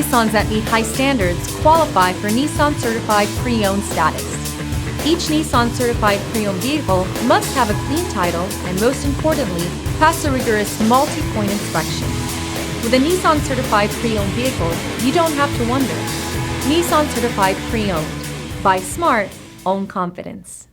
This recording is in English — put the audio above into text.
Nissans that meet high standards qualify for Nissan Certified Pre-Owned status. Each Nissan Certified Pre-Owned vehicle must have a clean title and, most importantly, pass a rigorous multi-point inspection. With a Nissan Certified Pre-Owned vehicle, you don't have to wonder. Nissan Certified Pre-Owned. Buy smart, own confidence.